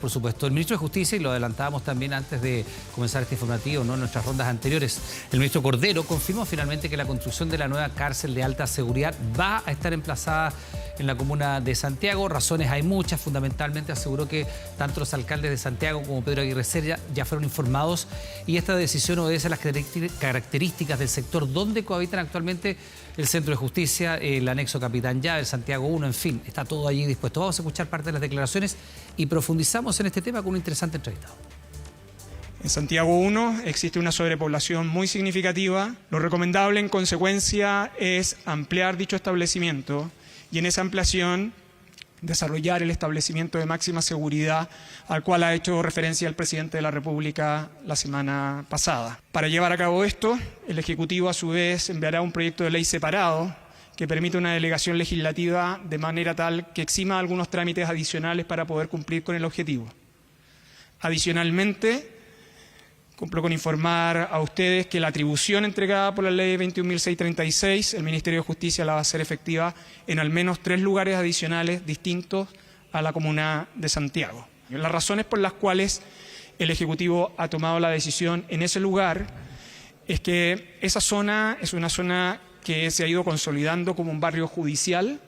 Por supuesto, el ministro de Justicia, y lo adelantábamos también antes de comenzar este informativo, ¿no? En nuestras rondas anteriores, el ministro Cordero confirmó finalmente que la construcción de la nueva cárcel de alta seguridad va a estar emplazada en la comuna de Santiago. Razones hay muchas, fundamentalmente aseguró que tanto los alcaldes de Santiago como Pedro Aguirre Cerda ya fueron informados y esta decisión obedece a las características del sector donde cohabitan actualmente el Centro de Justicia, el anexo Capitán Llave, el Santiago 1, en fin, está todo allí dispuesto. Vamos a escuchar parte de las declaraciones y profundizamos en este tema con un interesante entrevistado. En Santiago 1 existe una sobrepoblación muy significativa. Lo recomendable en consecuencia es ampliar dicho establecimiento y en esa ampliación desarrollar el establecimiento de máxima seguridad al cual ha hecho referencia el presidente de la República la semana pasada. Para llevar a cabo esto, el Ejecutivo a su vez enviará un proyecto de ley separado que permite una delegación legislativa de manera tal que exima algunos trámites adicionales para poder cumplir con el objetivo. Adicionalmente, cumplo con informar a ustedes que la atribución entregada por la ley 21.636, el Ministerio de Justicia la va a hacer efectiva en al menos 3 lugares adicionales distintos a la comuna de Santiago. Las razones por las cuales el Ejecutivo ha tomado la decisión en ese lugar es que esa zona es una zona que se ha ido consolidando como un barrio judicial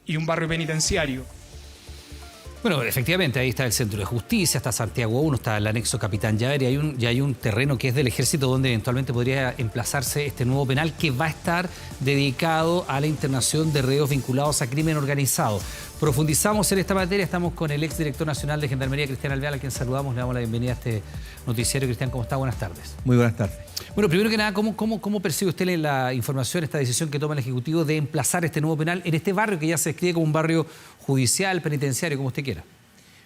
y un barrio penitenciario. Bueno, efectivamente, ahí está el Centro de Justicia, está Santiago 1, está el anexo Capitán Llave y hay un terreno que es del Ejército donde eventualmente podría emplazarse este nuevo penal que va a estar dedicado a la internación de reos vinculados a crimen organizado. Profundizamos en esta materia, estamos con el exdirector nacional de Gendarmería, Cristian Alvear, a quien saludamos, le damos la bienvenida a este noticiario. Cristian, ¿cómo está? Buenas tardes. Muy buenas tardes. Bueno, primero que nada, ¿cómo percibe usted la información, esta decisión que toma el Ejecutivo de emplazar este nuevo penal en este barrio que ya se describe como un barrio judicial, penitenciario, como usted quiera?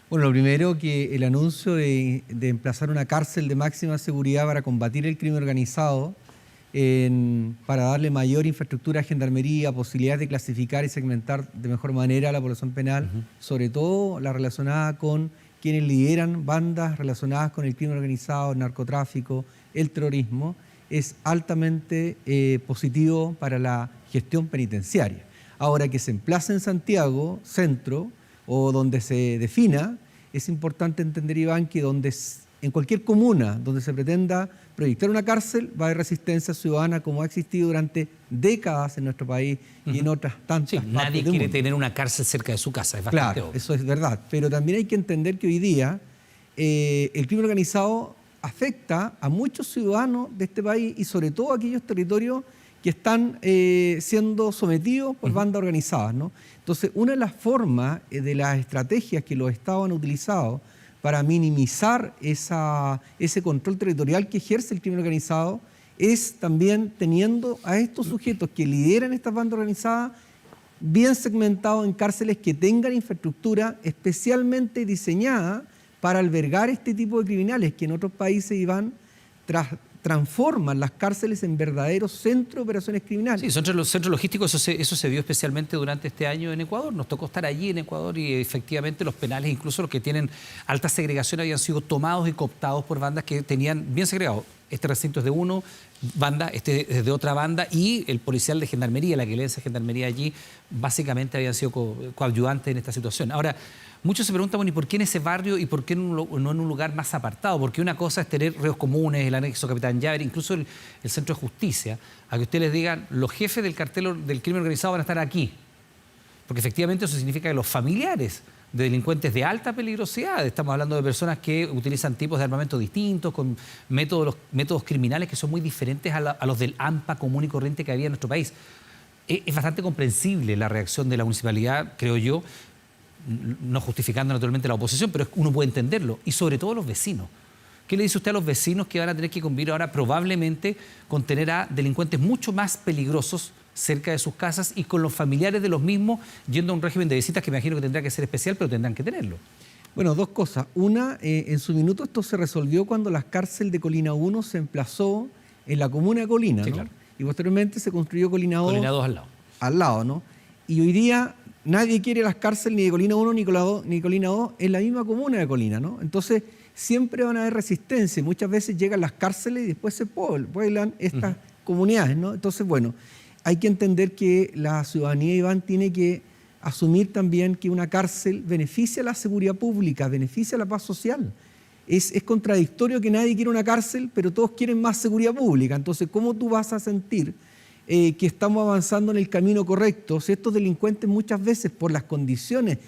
Bueno, lo primero que el anuncio de emplazar una cárcel de máxima seguridad para combatir el crimen organizado, para darle mayor infraestructura a Gendarmería, posibilidades de clasificar y segmentar de mejor manera a la población penal, sobre todo la relacionada con quienes lideran bandas relacionadas con el crimen organizado, el narcotráfico, el terrorismo, es altamente positivo para la gestión penitenciaria. Ahora, que se emplace en Santiago, centro, o donde se defina, es importante entender, Iván, que en cualquier comuna donde se pretenda proyectar una cárcel va a haber resistencia ciudadana como ha existido durante décadas en nuestro país y en otras tantas partes nadie del quiere mundo. Tener una cárcel cerca de su casa, es bastante Claro, obvio. eso es verdad, pero también hay que entender que hoy día el crimen organizado afecta a muchos ciudadanos de este país y sobre todo a aquellos territorios que están siendo sometidos por bandas organizadas, ¿no? Entonces, una de las formas de las estrategias que los estados han utilizado para minimizar ese control territorial que ejerce el crimen organizado es también teniendo a estos sujetos que lideran estas bandas organizadas bien segmentados en cárceles que tengan infraestructura especialmente diseñada para albergar este tipo de criminales que en otros países, Iván, transforman las cárceles en verdaderos centros de operaciones criminales. Sí, los centros logísticos, eso se vio especialmente durante este año en Ecuador. Nos tocó estar allí en Ecuador y efectivamente los penales, incluso los que tienen alta segregación, habían sido tomados y cooptados por bandas que tenían bien segregado. Este recinto es de una banda, este es de otra banda y el policial de Gendarmería, la que le hace Gendarmería allí, básicamente habían sido coadyuvantes en esta situación. Ahora, muchos se preguntan, bueno, ¿y por qué en ese barrio y por qué no en un lugar más apartado? Porque una cosa es tener reos comunes, el anexo Capitán Llave, incluso el Centro de Justicia, a que ustedes les digan, los jefes del cartel del crimen organizado van a estar aquí. Porque efectivamente eso significa que los familiares de delincuentes de alta peligrosidad, estamos hablando de personas que utilizan tipos de armamento distintos, con métodos criminales que son muy diferentes a los del AMPA común y corriente que había en nuestro país. Es bastante comprensible la reacción de la municipalidad, creo yo, no justificando naturalmente la oposición, pero uno puede entenderlo, y sobre todo los vecinos. ¿Qué le dice usted a los vecinos que van a tener que convivir ahora probablemente con tener a delincuentes mucho más peligrosos cerca de sus casas y con los familiares de los mismos yendo a un régimen de visitas que me imagino que tendrá que ser especial, pero tendrán que tenerlo? Bueno, dos cosas. Una, en su minuto esto se resolvió cuando la cárcel de Colina 1 se emplazó en la comuna de Colina, sí, ¿no? Claro. Y posteriormente se construyó Colina 2. Colina 2 al lado. Al lado, ¿no? Y hoy día nadie quiere las cárceles ni de Colina 1 ni Colina 2 en la misma comuna de Colina, ¿no? Entonces, siempre van a haber resistencia. Muchas veces llegan las cárceles y después se pueblan estas comunidades, ¿no? Entonces, bueno, hay que entender que la ciudadanía, Iván, tiene que asumir también que una cárcel beneficia a la seguridad pública, beneficia a la paz social. Es contradictorio que nadie quiera una cárcel, pero todos quieren más seguridad pública. Entonces, ¿cómo tú vas a sentir que estamos avanzando en el camino correcto si estos delincuentes muchas veces, por las condiciones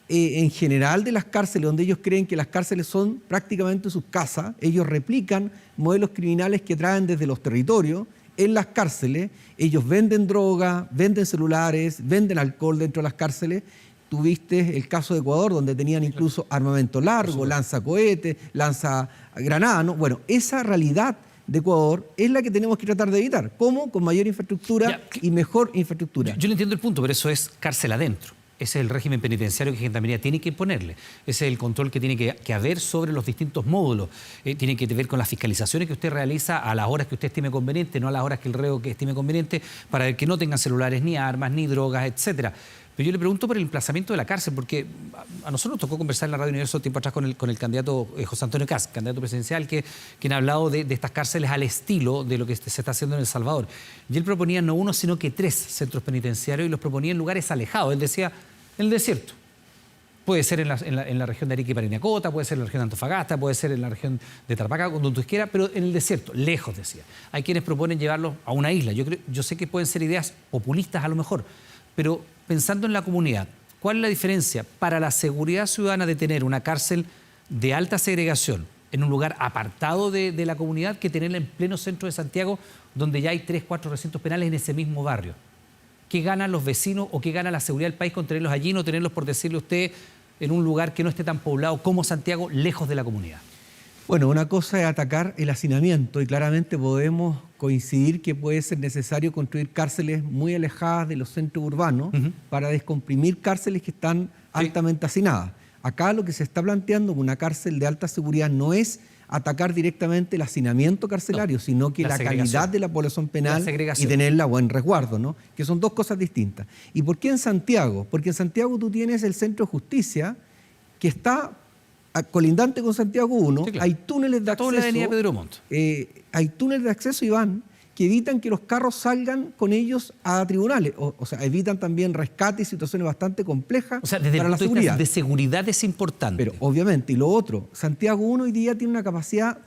en general de las cárceles, donde ellos creen que las cárceles son prácticamente sus casas, ellos replican modelos criminales que traen desde los territorios en las cárceles, ellos venden droga, venden celulares, venden alcohol dentro de las cárceles. Tuviste el caso de Ecuador, donde tenían incluso armamento largo, lanzacohetes, lanzagranadas, ¿no? Bueno, esa realidad de Ecuador es la que tenemos que tratar de evitar. ¿Cómo? Con mayor infraestructura y mejor infraestructura. Yo le entiendo el punto, pero eso es cárcel adentro. Ese es el régimen penitenciario que Gendarmería tiene que imponerle. Ese es el control que tiene que haber sobre los distintos módulos. Tiene que ver con las fiscalizaciones que usted realiza a las horas que usted estime conveniente, no a las horas que el reo que estime conveniente, para ver que no tengan celulares, ni armas, ni drogas, etcétera. Pero yo le pregunto por el emplazamiento de la cárcel, porque a nosotros nos tocó conversar en la Radio Universo tiempo atrás con el candidato José Antonio Kast, candidato presidencial, quien ha hablado de estas cárceles al estilo de lo que se está haciendo en El Salvador. Y él proponía no uno, sino que 3 centros penitenciarios, y los proponía en lugares alejados. Él decía, en el desierto. Puede ser en la región de Arica y Parinacota, puede ser en la región de Antofagasta, puede ser en la región de Tarapacá, donde tú quieras, pero en el desierto, lejos, decía. Hay quienes proponen llevarlos a una isla. Yo sé que pueden ser ideas populistas a lo mejor, pero pensando en la comunidad, ¿cuál es la diferencia para la seguridad ciudadana de tener una cárcel de alta segregación en un lugar apartado de la comunidad que tenerla en pleno centro de Santiago, donde ya hay 3, 4 recintos penales en ese mismo barrio? ¿Qué ganan los vecinos o qué gana la seguridad del país con tenerlos allí, no tenerlos, por decirle usted, en un lugar que no esté tan poblado como Santiago, lejos de la comunidad? Bueno, una cosa es atacar el hacinamiento y claramente podemos coincidir que puede ser necesario construir cárceles muy alejadas de los centros urbanos para descomprimir cárceles que están altamente hacinadas. Acá lo que se está planteando con una cárcel de alta seguridad no es atacar directamente el hacinamiento carcelario, sino que la calidad de la población penal y tenerla a buen resguardo, ¿no? Que son dos cosas distintas. ¿Y por qué en Santiago? Porque en Santiago tú tienes el Centro de Justicia que está colindante con Santiago 1, sí, claro. Hay túneles de acceso. Toda la avenida Pedro Montt. Hay túneles de acceso, Iván, que evitan que los carros salgan con ellos a tribunales. O sea, evitan también rescate y situaciones bastante complejas, o sea, desde para el la punto seguridad. De seguridad es importante. Pero obviamente, y lo otro, Santiago 1 hoy día tiene una capacidad,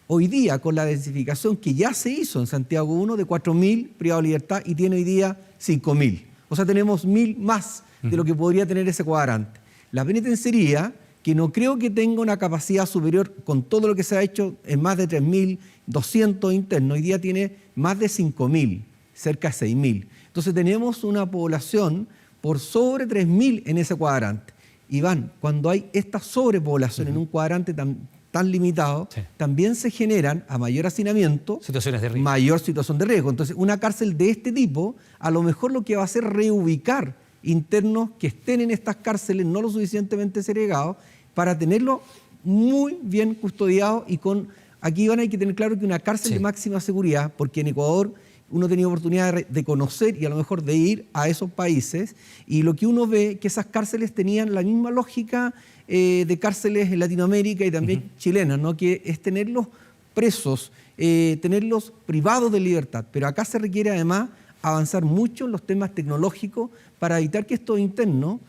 hoy día con la densificación que ya se hizo en Santiago 1 de 4.000 privados de libertad y tiene hoy día 5.000. O sea, tenemos 1.000 más de lo que podría tener ese cuadrante. La penitenciaría, que no creo que tenga una capacidad superior con todo lo que se ha hecho en más de 3.200 internos. Hoy día tiene más de 5.000, cerca de 6.000. Entonces tenemos una población por sobre 3.000 en ese cuadrante. Iván, cuando hay esta sobrepoblación en un cuadrante tan limitado, también se generan, a mayor hacinamiento, situaciones de riesgo. Mayor situación de riesgo. Entonces, una cárcel de este tipo, a lo mejor lo que va a hacer es reubicar internos que estén en estas cárceles no lo suficientemente segregados, para tenerlo muy bien custodiado y con... Aquí hay que tener claro que una cárcel de máxima seguridad, porque en Ecuador uno ha tenido oportunidad de conocer y a lo mejor de ir a esos países, y lo que uno ve que esas cárceles tenían la misma lógica de cárceles en Latinoamérica y también chilenas, ¿no? Que es tenerlos presos, tenerlos privados de libertad. Pero acá se requiere además avanzar mucho en los temas tecnológicos para evitar que estos internos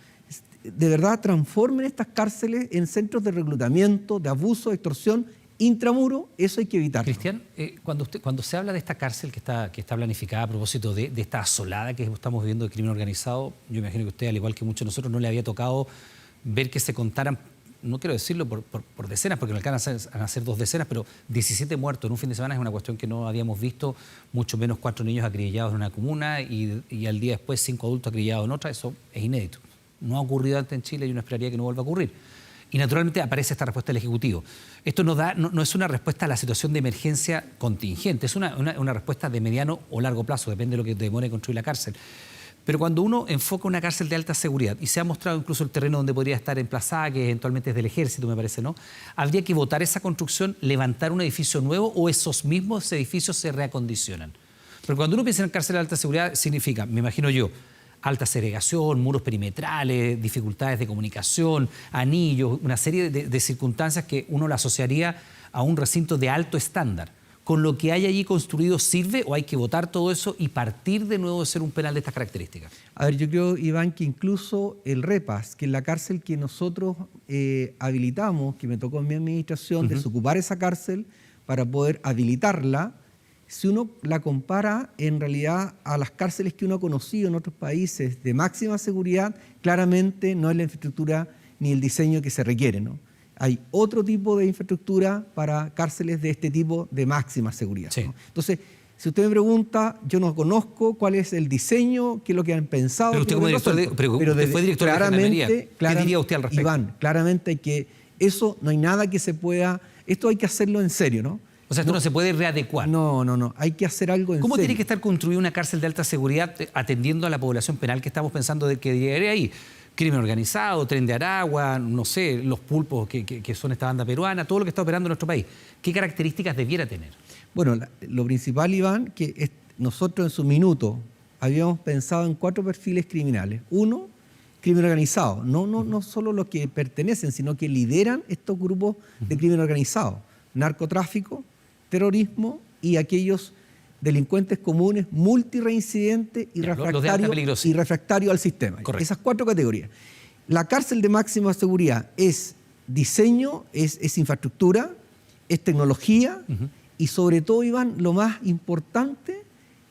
de verdad transformen estas cárceles en centros de reclutamiento, de abuso, de extorsión, intramuro. Eso hay que evitar. Cristian, cuando se habla de esta cárcel que está planificada a propósito de esta asolada que estamos viviendo de crimen organizado, yo imagino que usted, al igual que muchos de nosotros, no le había tocado ver que se contaran, no quiero decirlo por decenas, porque no alcanzan a ser 2 decenas, pero 17 muertos en un fin de semana es una cuestión que no habíamos visto, mucho menos 4 niños acribillados en una comuna y al día después 5 adultos acribillados en otra. Eso es inédito. No ha ocurrido antes en Chile y uno esperaría que no vuelva a ocurrir. Y naturalmente aparece esta respuesta del Ejecutivo. Esto no es una respuesta a la situación de emergencia contingente, es una respuesta de mediano o largo plazo, depende de lo que demore construir la cárcel. Pero cuando uno enfoca una cárcel de alta seguridad, y se ha mostrado incluso el terreno donde podría estar emplazada, que eventualmente es del Ejército, me parece, ¿no? ¿Habría que votar esa construcción, levantar un edificio nuevo o esos mismos edificios se reacondicionan? Pero cuando uno piensa en cárcel de alta seguridad, significa, me imagino yo, alta segregación, muros perimetrales, dificultades de comunicación, anillos, una serie de circunstancias que uno la asociaría a un recinto de alto estándar. ¿con lo que hay allí construido sirve o hay que votar todo eso y partir de nuevo de ser un penal de estas características? A ver, yo creo, Iván, que incluso el REPAS, que es la cárcel que nosotros habilitamos, que me tocó en mi administración, desocupar esa cárcel para poder habilitarla, si uno la compara en realidad a las cárceles que uno ha conocido en otros países de máxima seguridad, claramente no es la infraestructura ni el diseño que se requiere, ¿no? Hay otro tipo de infraestructura para cárceles de este tipo de máxima seguridad, Sí. ¿no? Entonces, si usted me pregunta, yo no conozco cuál es el diseño, qué es lo que han pensado. Pero usted como director usted fue director de Gendarmería. ¿Qué diría usted al respecto? Iván, claramente que eso no hay nada que se pueda... Esto hay que hacerlo en serio, ¿no? O sea, esto no se puede readecuar. No. Hay que hacer algo en serio. ¿Cómo tiene que estar construida una cárcel de alta seguridad atendiendo a la población penal que estamos pensando de que llegaría ahí? Crimen organizado, Tren de Aragua, no sé, los pulpos que son esta banda peruana, todo lo que está operando en nuestro país. ¿Qué características debiera tener? Bueno, lo principal, Iván, que nosotros en su minuto habíamos pensado en 4 perfiles criminales. 1, crimen organizado. No solo los que pertenecen, sino que lideran estos grupos de crimen organizado. Narcotráfico, terrorismo y aquellos delincuentes comunes multireincidentes y refractarios al sistema. Correcto. Esas 4 categorías. La cárcel de máxima seguridad es diseño, es infraestructura, es tecnología y sobre todo, Iván, lo más importante,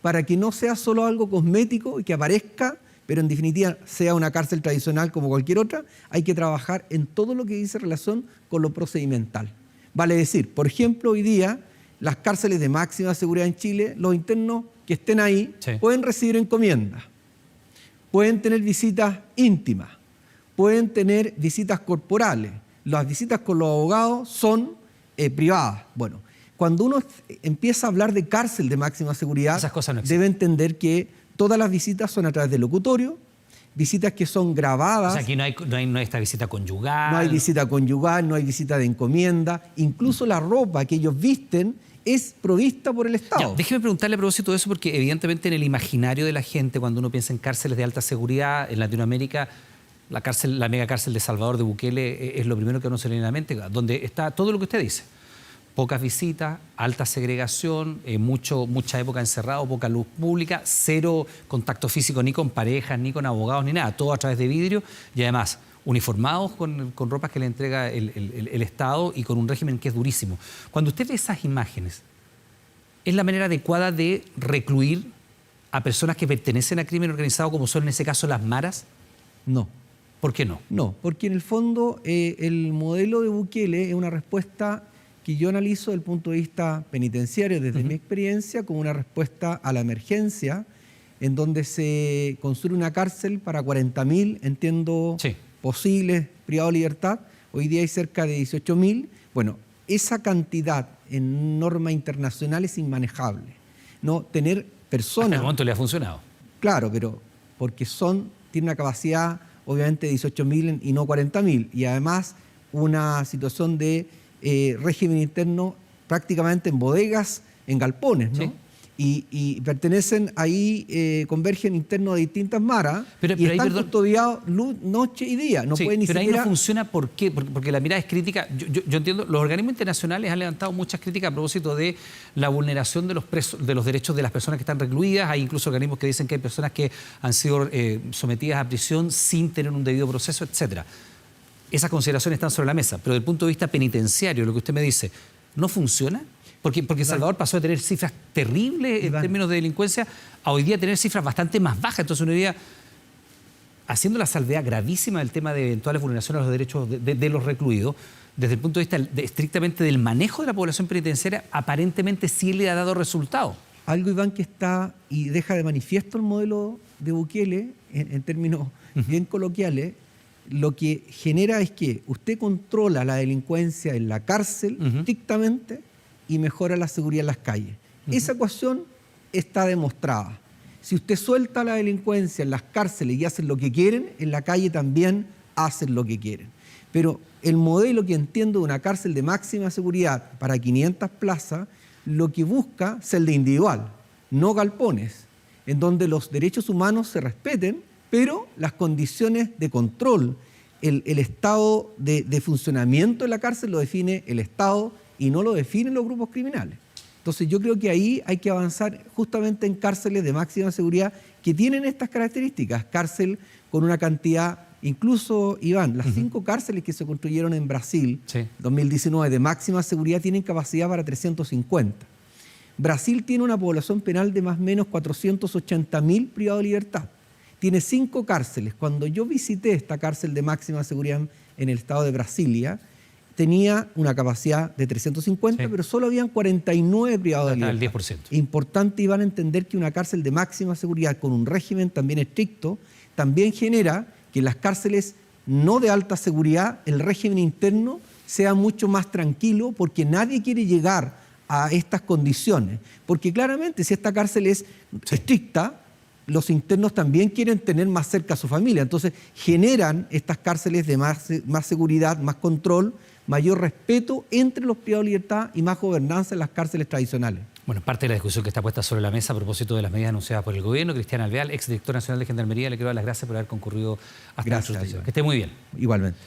para que no sea solo algo cosmético y que aparezca, pero en definitiva sea una cárcel tradicional como cualquier otra, hay que trabajar en todo lo que dice relación con lo procedimental. Vale decir, por ejemplo, hoy día las cárceles de máxima seguridad en Chile, los internos que estén ahí pueden recibir encomiendas, pueden tener visitas íntimas, pueden tener visitas corporales. Las visitas con los abogados son privadas. Bueno, cuando uno empieza a hablar de cárcel de máxima seguridad, esas cosas no existen. debe entender que todas las visitas son a través de locutorio, visitas que son grabadas. O sea, aquí no hay esta visita conyugal. No hay visita conyugal, no hay visita de encomienda. Incluso la ropa que ellos visten es provista por el Estado. Ya, déjeme preguntarle a propósito de eso, porque evidentemente en el imaginario de la gente, cuando uno piensa en cárceles de alta seguridad en Latinoamérica, la mega cárcel de Salvador de Bukele es lo primero que a uno se le viene a la mente, donde está todo lo que usted dice. Pocas visitas, alta segregación, mucha época encerrado, poca luz pública, 0 contacto físico ni con parejas, ni con abogados, ni nada, todo a través de vidrio y además uniformados con ropas que le entrega el Estado y con un régimen que es durísimo. Cuando usted ve esas imágenes, ¿es la manera adecuada de recluir a personas que pertenecen a crimen organizado, como son en ese caso las maras? No. ¿Por qué no? No, porque en el fondo el modelo de Bukele es una respuesta que yo analizo desde el punto de vista penitenciario, desde mi experiencia, como una respuesta a la emergencia, en donde se construye una cárcel para 40.000, entiendo, posibles privados de libertad. Hoy día hay cerca de 18.000. Bueno, esa cantidad en norma internacional es inmanejable. No tener personas... Hasta el momento le ha funcionado. Claro, pero porque tiene una capacidad, obviamente, de 18.000 y no 40.000. Y además una situación de régimen interno prácticamente en bodegas, en galpones, ¿no? Y pertenecen ahí, convergen internos de distintas maras y están custodiados noche y día. No pueden ni pero siquiera... ahí no funciona, ¿por qué? Porque la mirada es crítica. Yo entiendo, los organismos internacionales han levantado muchas críticas a propósito de la vulneración de los derechos de las personas que están recluidas. Hay incluso organismos que dicen que hay personas que han sido sometidas a prisión sin tener un debido proceso, etcétera. Esas consideraciones están sobre la mesa, pero desde el punto de vista penitenciario, lo que usted me dice, ¿no funciona? Porque Salvador pasó de tener cifras terribles en términos de delincuencia a hoy día tener cifras bastante más bajas. Entonces uno diría, haciendo la salvedad gravísima del tema de eventuales vulneraciones a los derechos de los recluidos, desde el punto de vista estrictamente del manejo de la población penitenciaria, aparentemente sí le ha dado resultado. Algo, Iván, que está y deja de manifiesto el modelo de Bukele, en términos bien coloquiales, lo que genera es que usted controla la delincuencia en la cárcel estrictamente y mejora la seguridad en las calles. Esa ecuación está demostrada. Si usted suelta la delincuencia en las cárceles y hacen lo que quieren, en la calle también hacen lo que quieren. Pero el modelo que entiendo de una cárcel de máxima seguridad para 500 plazas, lo que busca es el de individual, no galpones, en donde los derechos humanos se respeten, pero las condiciones de control, el estado de funcionamiento de la cárcel lo define el Estado y no lo definen los grupos criminales. Entonces yo creo que ahí hay que avanzar justamente en cárceles de máxima seguridad que tienen estas características. Cárcel con una cantidad, incluso, Iván, las 5 cárceles que se construyeron en Brasil, 2019, de máxima seguridad, tienen capacidad para 350. Brasil tiene una población penal de más o menos 480.000 privados de libertad. Tiene 5 cárceles. Cuando yo visité esta cárcel de máxima seguridad en el estado de Brasilia, tenía una capacidad de 350, pero solo habían 49 privados de libertad. El 10%. Importante, Iván, entender que una cárcel de máxima seguridad con un régimen también estricto también genera que en las cárceles no de alta seguridad el régimen interno sea mucho más tranquilo, porque nadie quiere llegar a estas condiciones. Porque claramente si esta cárcel es estricta, los internos también quieren tener más cerca a su familia. Entonces generan estas cárceles de más seguridad, más control, mayor respeto entre los privados de libertad y más gobernanza en las cárceles tradicionales. Bueno, parte de la discusión que está puesta sobre la mesa a propósito de las medidas anunciadas por el gobierno. Cristian Alvear, exdirector nacional de Gendarmería, le quiero dar las gracias por haber concurrido hasta nuestra estación. Que esté muy bien. Igualmente.